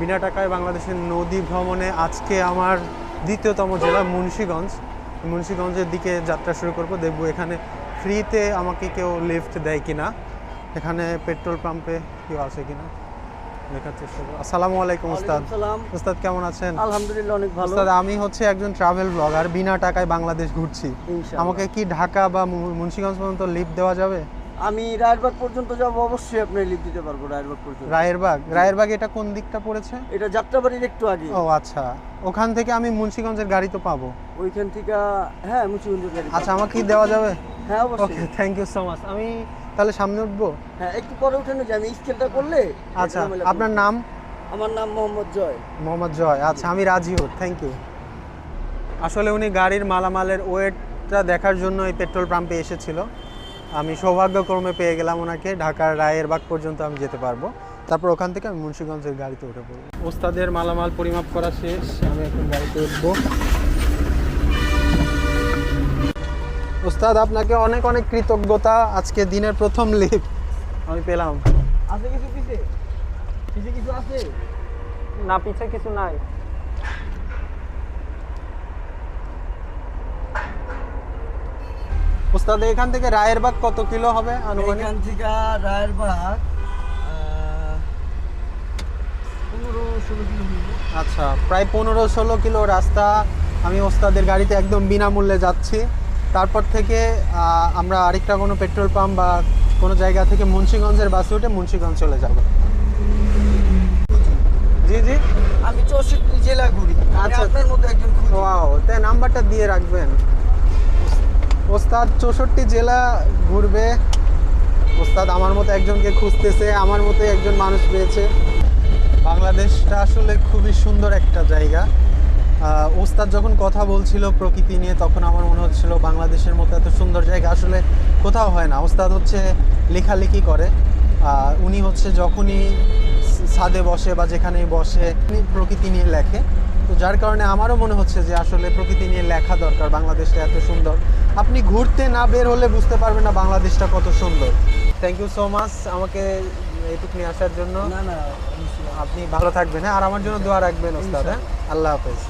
বিনা টাকায় বাংলাদেশের নদী ভ্রমণে আজকে আমার দ্বিতীয়তম জেলা মুন্সিগঞ্জের দিকে যাত্রা শুরু করব। দেখব এখানে ফ্রিতে আমাকে কেউ লিফট দেয় কিনা, এখানে পেট্রোল পাম্পে কেউ আছে কিনা দেখার চেষ্টা করব। আসসালামু আলাইকুম উস্তাদ। উস্তাদ কেমন আছেন? আলহামদুলিল্লাহ অনেক ভালো। উস্তাদ আমি হচ্ছে একজন ট্রাভেল ব্লগার, বিনা টাকায় বাংলাদেশ ঘুরছি। আমাকে কি ঢাকা বা মুন্সিগঞ্জ পর্যন্ত লিফট দেওয়া যাবে? আমি রায়েরবাগ পর্যন্ত যাব, অবশ্যই আপনি লিফট দিতে পারবো রায়েরবাগ পর্যন্ত। রায়েরবাগ এটা কোন দিকটা পড়েছে? এটা যাত্রাবাড়ির একটু আগে। ও আচ্ছা, ওখান থেকে আমি মুন্সিগঞ্জের গাড়ি তো পাবো? ওইখান থেকে হ্যাঁ, মুন্সিগঞ্জের গাড়ি। আচ্ছা, আমাকে কি দেওয়া যাবে? হ্যাঁ অবশ্যই। ওকে, থ্যাংক ইউ সো মাচ। আমি তাহলে সামনে উঠবো? হ্যাঁ, একটু পরে উঠে যে আমি স্কেলটা করলে। আচ্ছা, আপনার নাম? আমার নাম মোহাম্মদ জয়। মোহাম্মদ জয়, আচ্ছা আমি রাজিও, থ্যাংক ইউ। আসলে উনি গাড়ির মালামালের ওয়েটটা দেখার জন্য এই পেট্রোল পাম্পে এসেছিল। আমি সৌভাগ্যক্রমে পেয়ে গেলাম ওনাকে। ঢাকার রায়েরবাগ পর্যন্ত আমি যেতে পারবো, তারপর ওখান থেকে আমি মুন্সিগঞ্জের গাড়িতে উঠে পড়বো। ওস্তাদের মালামাল পরিমাপ করা শেষ, আমি এখন গাড়িতে উঠবো। ওস্তাদ আপনাকে অনেক অনেক কৃতজ্ঞতা, আজকে দিনের প্রথম লিফট আমি পেলাম। আছে কিছু পিছে কিছু আছে না, পিছে কিছু নাই। ওস্তাদ এখান থেকে রায়েরবাগ কত কিলো হবে আনুমানিক? এখান থেকে রায়েরবাগ 15-16 কিলো। আচ্ছা, প্রায় 15-16 কিলো রাস্তা আমি ওস্তাদের গাড়িতে একদম বিনামূল্যে যাচ্ছি। তারপর থেকে আমরা আরেকটা কোনো পেট্রোল পাম্প বা কোনো জায়গা থেকে মুন্সিগঞ্জের বাসে উঠে মুন্সিগঞ্জ চলে যাব। জি জি, আমি 64 জেলা ঘুরি। আচ্ছা, আপনার মধ্যে একজন খুঁজি। ওয়াও, তাই নাম্বারটা দিয়ে রাখবেন। ওস্তাদ 64 জেলা ঘুরবে। ওস্তাদ আমার মতো একজনকে খুঁজতেছে, আমার মতো একজন মানুষ পেয়েছে। বাংলাদেশটা আসলে খুবই সুন্দর একটা জায়গা। ওস্তাদ যখন কথা বলছিল প্রকৃতি নিয়ে, তখন আমার মনে হচ্ছিল বাংলাদেশের মতো এত সুন্দর জায়গা আসলে কোথাও হয় না। ওস্তাদ হচ্ছে লেখালেখি করে, উনি হচ্ছে যখনই ছাদে বসে বা যেখানেই বসে উনি প্রকৃতি নিয়ে লেখে। তো যার কারণে আমারও মনে হচ্ছে যে আসলে প্রকৃতি নিয়ে লেখা দরকার। বাংলাদেশটা এত সুন্দর, আপনি ঘুরতে না বের হলে বুঝতে পারবেন না বাংলাদেশটা কত সুন্দর। থ্যাংক ইউ সো মাচ আমাকে এইটুকু নিয়ে আসার জন্য। না, আপনি ভালো থাকবেন, হ্যাঁ, আর আমার জন্য দোয়া রাখবেন ওস্তাদ। হ্যাঁ, আল্লাহ হাফেজ।